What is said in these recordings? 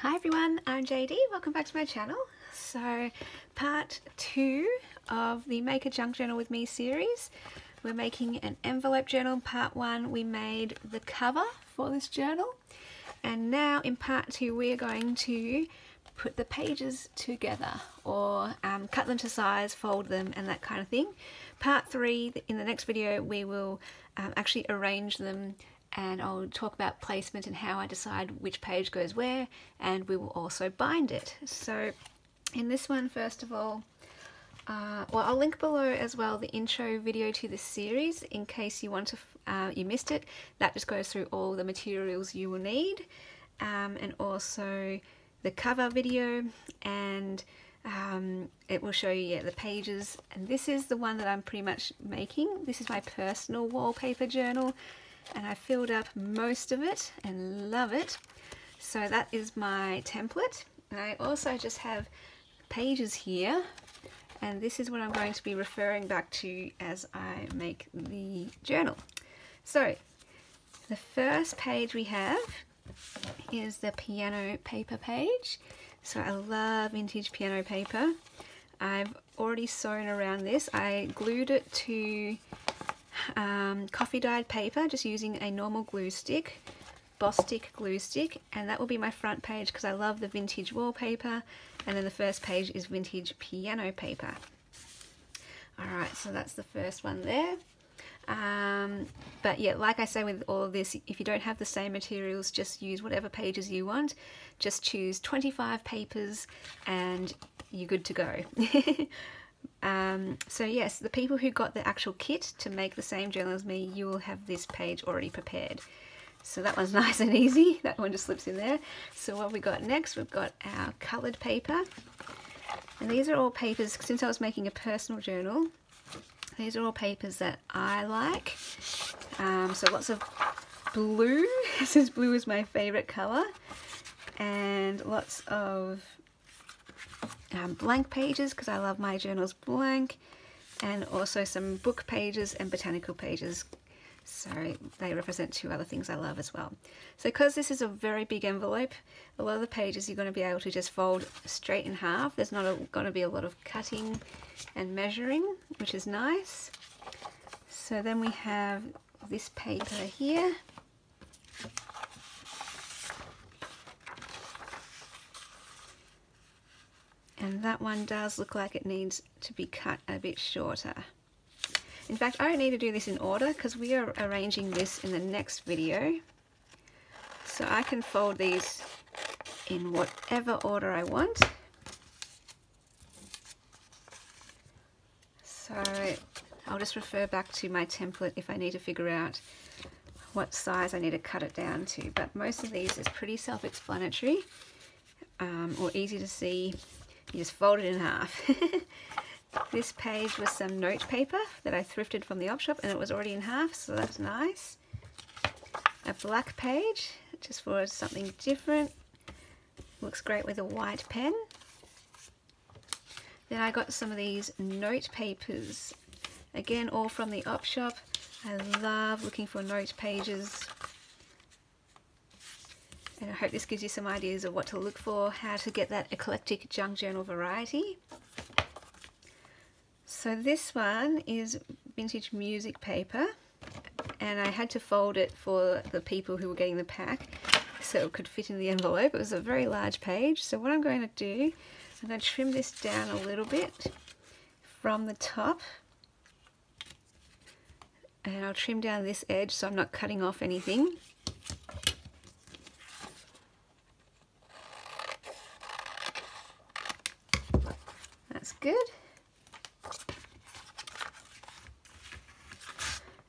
Hi everyone, I'm JD. Welcome back to my channel. So part 2 of the Make a Junk Journal with Me series. We're making an envelope journal. Part 1 we made the cover for this journal, and now in part 2 we are going to put the pages together, or cut them to size, fold them and that kind of thing. Part 3, in the next video, we will actually arrange them, and I'll talk about placement and how I decide which page goes where, and we will also bind it. So in this one, first of all, well, I'll link below as well the intro video to this series in case you want to, you missed it. That just goes through all the materials you will need, and also the cover video, and it will show you the pages. And this is the one that I'm pretty much making. This is my personal wallpaper journal, and I filled up most of it and love it. So that is my template, and I also just have pages here, and this is what I'm going to be referring back to as I make the journal. So the first page we have is the piano paper page. So I love vintage piano paper. I've already sewn around this. I glued it to coffee dyed paper just using a normal glue stick, Bostik glue stick, and that will be my front page because I love the vintage wallpaper, and then the first page is vintage piano paper. Alright, so that's the first one there. But yeah, like I say with all of this, if you don't have the same materials, just use whatever pages you want. Just choose 25 papers and you're good to go. So yes, the people who got the actual kit to make the same journal as me, you will have this page already prepared. So that one's nice and easy. That one just slips in there. So what we got next, we've got our coloured paper. And these are all papers, since I was making a personal journal, these are all papers that I like. So lots of blue. This is blue is my favourite colour. And lots of blank pages because I love my journals blank, and also some book pages and botanical pages, so they represent two other things I love as well. So because this is a very big envelope, a lot of the pages you're going to be able to just fold straight in half. There's not going to be a lot of cutting and measuring, which is nice. So then we have this paper here. And that one does look like it needs to be cut a bit shorter. In fact, I don't need to do this in order because we are arranging this in the next video. So I can fold these in whatever order I want. So I'll just refer back to my template if I need to figure out what size I need to cut it down to. But most of these is pretty self-explanatory, or easy to see. You just fold it in half. This page was some note paper that I thrifted from the op shop, and it was already in half, so that's nice. A black page, just for something different. Looks great with a white pen. Then I got some of these note papers, again all from the op shop. I love looking for note pages, and I hope this gives you some ideas of what to look for, how to get that eclectic junk journal variety. So this one is vintage music paper, and I had to fold it for the people who were getting the pack so it could fit in the envelope. It was a very large page. So what I'm going to do, I'm going to trim this down a little bit from the top, and I'll trim down this edge so I'm not cutting off anything. That's good.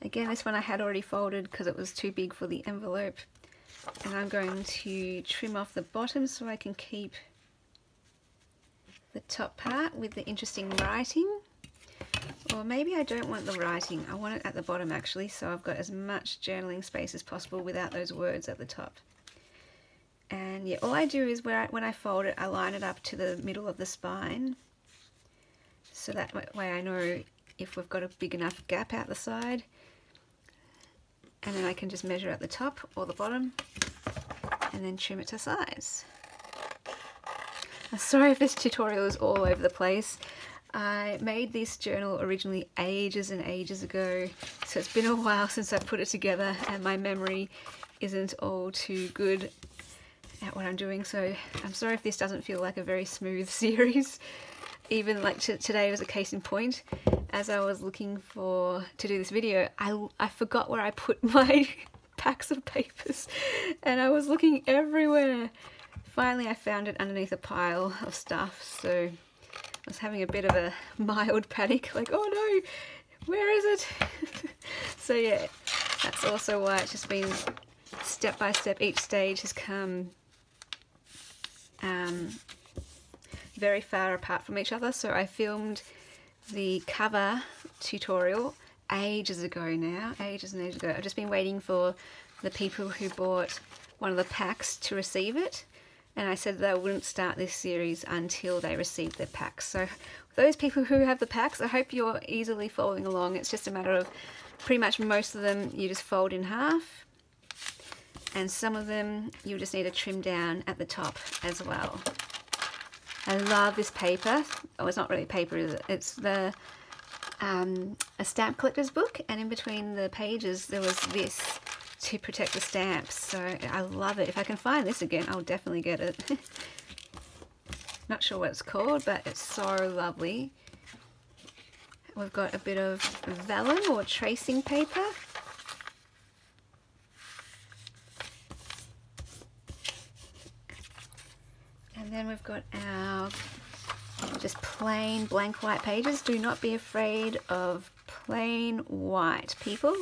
Again, this one I had already folded because it was too big for the envelope. And I'm going to trim off the bottom so I can keep the top part with the interesting writing. Or maybe I don't want the writing, I want it at the bottom actually, so I've got as much journaling space as possible without those words at the top. And yeah, all I do is when I fold it, I line it up to the middle of the spine. So that way I know if we've got a big enough gap out the side, and then I can just measure at the top or the bottom and then trim it to size. Sorry if this tutorial is all over the place. I made this journal originally ages and ages ago, so it's been a while since I put it together and my memory isn't all too good at what I'm doing, so I'm sorry if this doesn't feel like a very smooth series. Even like today was a case in point. As I was looking to do this video, I forgot where I put my packs of papers and I was looking everywhere. Finally I found it underneath a pile of stuff, so I was having a bit of a mild panic, like, oh no, where is it? So yeah, that's also why it's just been step by step. Each stage has come very far apart from each other. So I filmed the cover tutorial ages ago now, ages and ages ago. I've just been waiting for the people who bought one of the packs to receive it, and I said that I wouldn't start this series until they received their packs. So those people who have the packs, I hope you're easily following along. It's just a matter of pretty much most of them you just fold in half, and some of them you just need to trim down at the top as well. I love this paper. Oh, it's not really paper, is it? It's the a stamp collector's book, and in between the pages there was this to protect the stamps, so I love it. If I can find this again, I'll definitely get it. Not sure what it's called, but it's so lovely. We've got a bit of vellum or tracing paper. And then we've got our just plain blank white pages. Do not be afraid of plain white, people.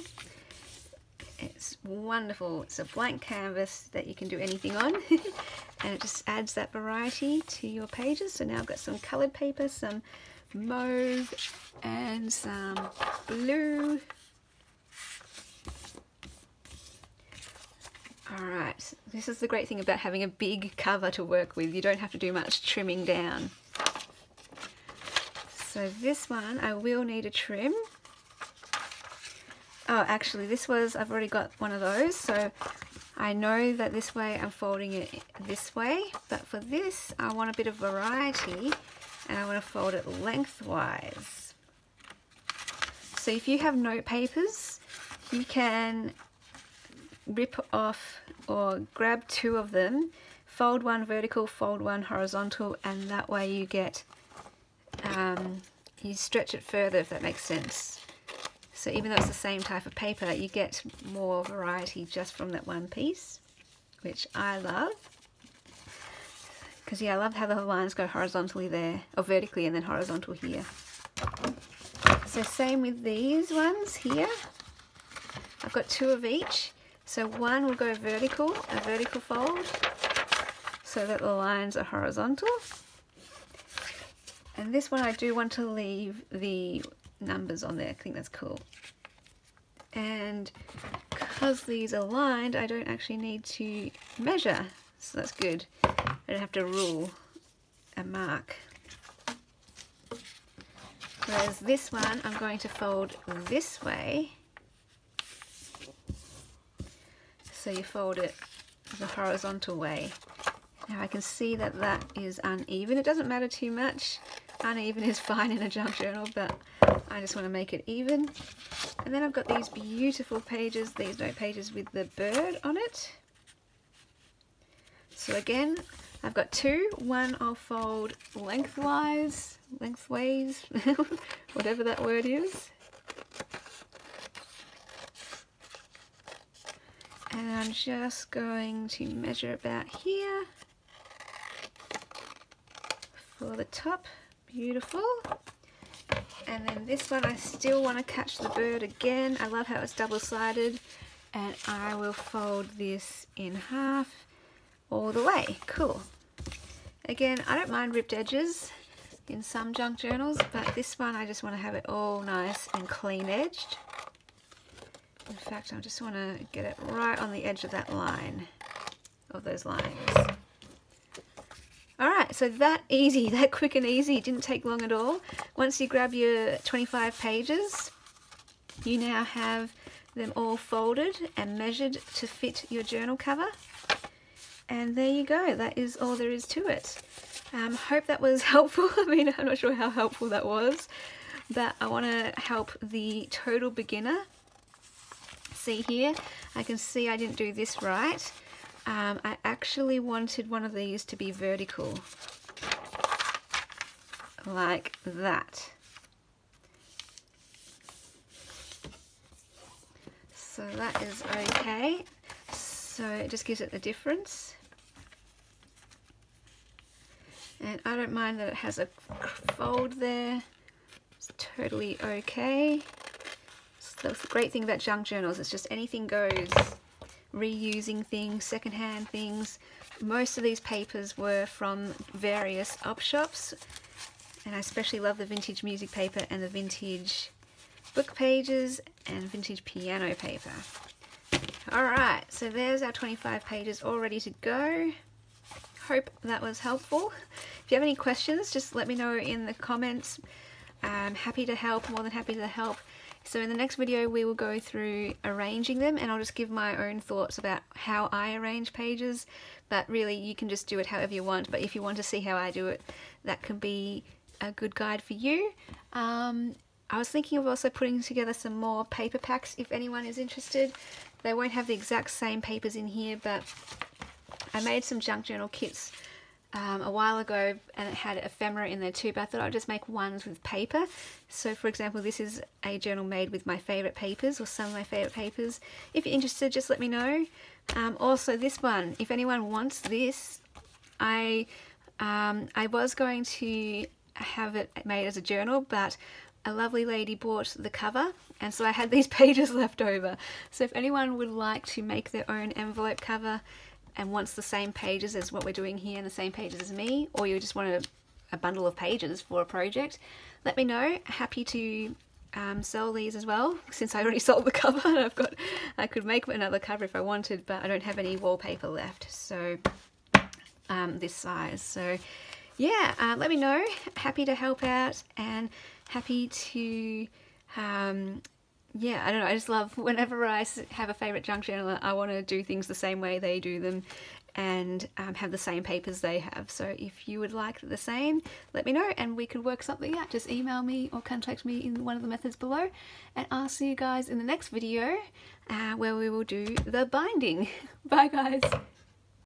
It's wonderful. It's a blank canvas that you can do anything on and it just adds that variety to your pages. So now I've got some coloured paper, some mauve and some blue. Alright, this is the great thing about having a big cover to work with. You don't have to do much trimming down. So this one I will need a trim. Oh, actually I've already got one of those, so I know that this way I'm folding it this way, but for this I want a bit of variety and I want to fold it lengthwise. So if you have note papers, you can rip off or grab two of them, fold one vertical, fold one horizontal, and that way you get, you stretch it further, if that makes sense. So even though it's the same type of paper, you get more variety just from that one piece, which I love. Because yeah, I love how the lines go horizontally there, or vertically and then horizontal here. So same with these ones here. I've got two of each. So one will go vertical, a vertical fold, so that the lines are horizontal. And this one I do want to leave the numbers on there. I think that's cool. And because these are lined, I don't actually need to measure, so that's good. I don't have to rule a mark. Whereas this one I'm going to fold this way. So you fold it the horizontal way. Now I can see that that is uneven. It doesn't matter too much. Uneven is fine in a junk journal, but I just want to make it even. And then I've got these beautiful pages, these note pages with the bird on it. So again, I've got two. One I'll fold lengthways, whatever that word is. And I'm just going to measure about here for the top. Beautiful. And then this one I still want to catch the bird again. I love how it's double-sided, and I will fold this in half all the way. Cool. Again, I don't mind ripped edges in some junk journals, but this one I just want to have it all nice and clean edged. In fact, I just want to get it right on the edge of that line, of those lines. Alright, so that quick and easy, it didn't take long at all. Once you grab your 25 pages, you now have them all folded and measured to fit your journal cover. And there you go, that is all there is to it. Hope that was helpful. I mean, I'm not sure how helpful that was, but I want to help the total beginner. See here, I can see I didn't do this right. I actually wanted one of these to be vertical, like that. So that is okay. So it just gives it the difference. And I don't mind that it has a fold there. It's totally okay. So that's the great thing about junk journals. It's just anything goes. Reusing things, secondhand things. Most of these papers were from various op shops. And I especially love the vintage music paper and the vintage book pages and vintage piano paper. Alright, so there's our 25 pages all ready to go. Hope that was helpful. If you have any questions, just let me know in the comments. I'm happy to help, more than happy to help. So in the next video we will go through arranging them, and I'll just give my own thoughts about how I arrange pages, but really you can just do it however you want. But if you want to see how I do it, that can be a good guide for you. I was thinking of also putting together some more paper packs if anyone is interested. They won't have the exact same papers in here, but I made some junk journal kits a while ago, and it had ephemera in there too, but I thought I'd just make ones with paper. So for example, this is a journal made with my favourite papers, or some of my favourite papers. If you're interested, just let me know. Also this one, if anyone wants this, I was going to have it made as a journal, but a lovely lady bought the cover, and so I had these pages left over. So if anyone would like to make their own envelope cover and wants the same pages as what we're doing here and the same pages as me, or you just want a bundle of pages for a project, let me know. Happy to sell these as well, since I already sold the cover. And I could make another cover if I wanted, but I don't have any wallpaper left, so this size. So yeah, let me know. Happy to help out, and happy to yeah, I don't know, I just love whenever I have a favourite junk journal, I want to do things the same way they do them, and have the same papers they have. So if you would like the same, let me know and we could work something out. Just email me or contact me in one of the methods below, and I'll see you guys in the next video where we will do the binding. Bye guys!